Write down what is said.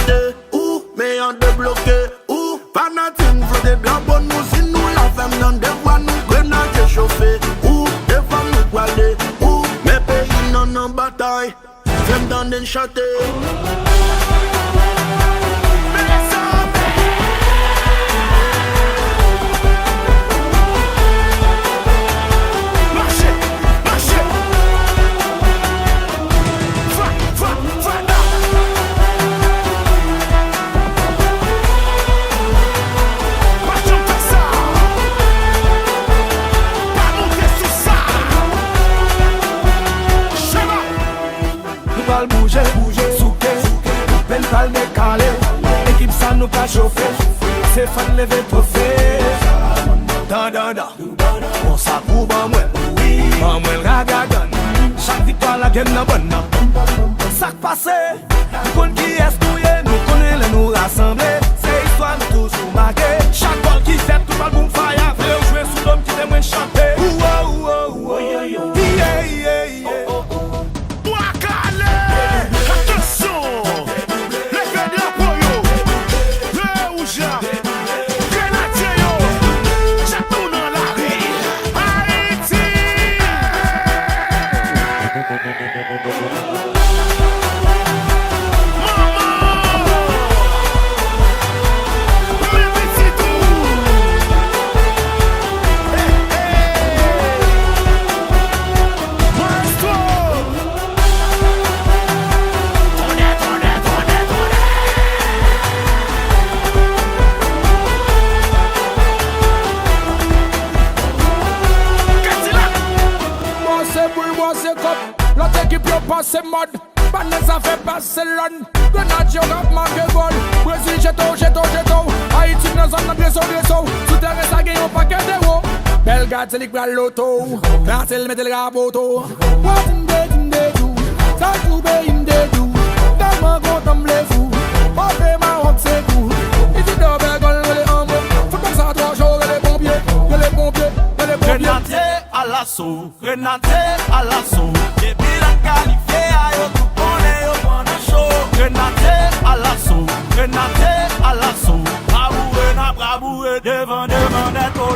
chanter, ou, mais en débloqué, ou, pas nothing, flotter de la bonne nous, si nous la femme dans des voies, nous grenades chauffées, ou, des femmes nous poilées, ou, mes pays non en bataille, femme dans des chanter. Bouger, souquer, peine pas décalé. L'équipe ça nous pas chauffer. C'est fan lever trophée. Da da da. On s'approuve en moi. En moi ragadan. Chaque victoire la game n'a bonne. Ça passé. Nous connaissons qui est touillé. Nous connaissons nous rassembler. C'est histoire nous toujours marqué. Chaque ball qui fait tout le monde fire. Fait jouer sous l'homme qui t'aime chanter. Yeah yeah yeah. L'autre équipe yo passe mode. Vanessa fait passer l'on. Grenade yo rap marque gol. Brésil jeto. Haïti dans zone blesso. Souterrain ça gagne un paquet d'euros. Belgrade c'est l'icbral l'auto. Brasil mette le raboto. What in they do? Ça tout in they do. Tellement content les fous. On fait Maroc c'est tout. Ici d'ouvert gol les hommes. Faut pas ça 3 jours les pompiers. Grenade à l'assaut. Depuis la qualifié, ayo tout connaît, yo pendant chaud. Grenade à l'assaut. Braboué devant, net au